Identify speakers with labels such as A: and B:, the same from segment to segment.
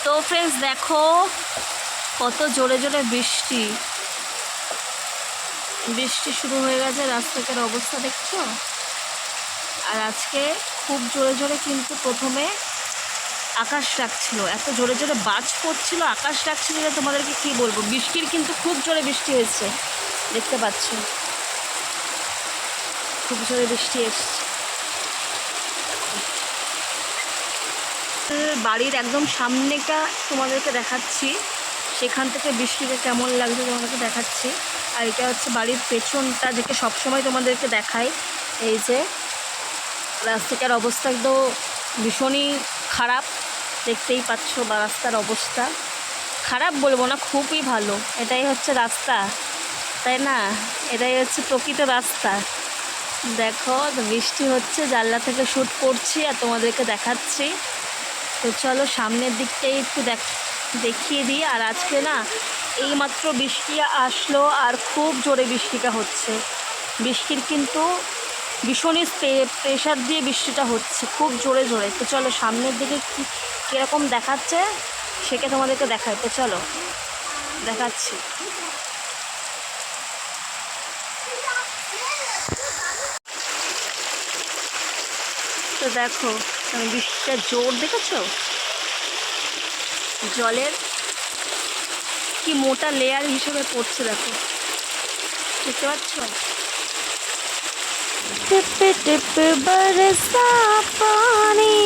A: তো ফ্রেন্ডস দেখো কত জোরে জোরে বৃষ্টি বৃষ্টি শুরু হয়ে গেছে, রাস্তাঘাটের অবস্থা দেখছো। আর আজকে খুব জোরে জোরে কিন্তু প্রথমে আকাশ ডাকছিল, এত জোরে জোরে বাজ পড়ছিল, আকাশ ডাকছিল যে তোমাদেরকে কি বলবো। বৃষ্টির কিন্তু খুব জোরে বৃষ্টি হয়েছে, দেখতে পাচ্ছ খুব জোরে বৃষ্টি এসছে। বাড়ির একদম সামনেটা তোমাদেরকে দেখাচ্ছি, সেখান থেকে বৃষ্টিটা কেমন লাগছে তোমাদেরকে দেখাচ্ছি। আর এটা হচ্ছে বাড়ির পেছনটা, যেটা সবসময় তোমাদেরকে দেখাই। এই যে রাস্তাটার অবস্থা তো ভীষণই খারাপ, দেখতেই পাচ্ছ। বা রাস্তার অবস্থা খারাপ বলবো না, খুবই ভালো। এটাই হচ্ছে রাস্তা, তাই না? এটাই হচ্ছে প্রকৃত রাস্তা। দেখো বৃষ্টি হচ্ছে, জানলা থেকে শ্যুট করছি আর তোমাদেরকে দেখাচ্ছি। তো চলো সামনের দিকটাই একটু দেখিয়ে দিই। আর আজকে না এইমাত্র বৃষ্টি আসলো আর খুব জোরে বৃষ্টিটা হচ্ছে। বৃষ্টির কিন্তু ভীষণই প্রেশার দিয়ে বৃষ্টিটা হচ্ছে, খুব জোরে জোরে। তো চলো সামনের দিকে কীরকম দেখাচ্ছে সেটা তোমাদেরকে দেখাই। তো চলো দেখাচ্ছি। তো দেখো বৃষ্টিটা জোর দেখেছো, জলের কি মোটা লেয়ার হিসেবে পড়ছে, দেখো দেখতে পাচ্ছ।
B: टिप टिप बरसा पानी,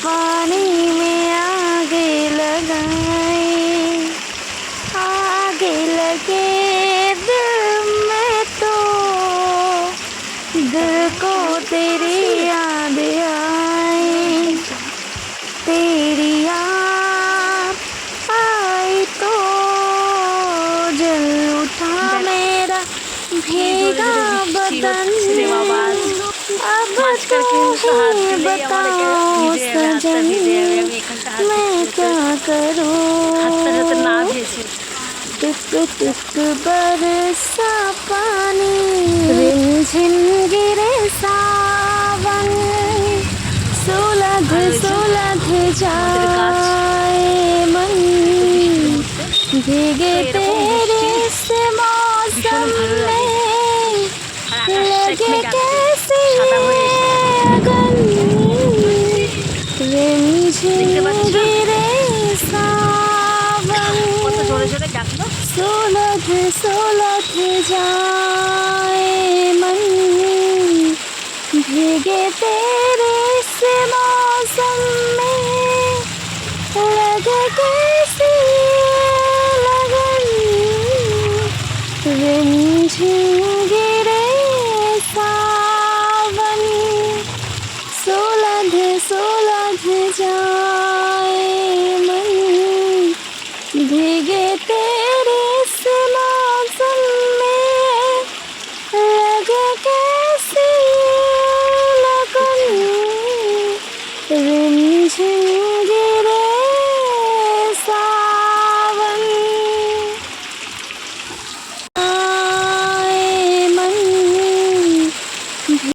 B: पानी में आगे लगाए, आगे लगे दिल में तो दिल को तेरी याद आए, तेरी याद आई तो जल उठा मेरा भीगा बदन, अब तो ही बताओ सजन मैं क्या करूं। टिप टिप बरसा पानी, रिमझिम गिरे सावन, सुलग सुलग जाए मन, भीगे तेरे से मौसम में लगे कैसी अगन, रिमझिम गिरे सावन, सुलग सुलग जाए मन, भीगे तेरे से मौसम में लगे कैसी लगन, रिमझिम गिरे सावन, सुलग सुलग जाए मन, भीगे तेरे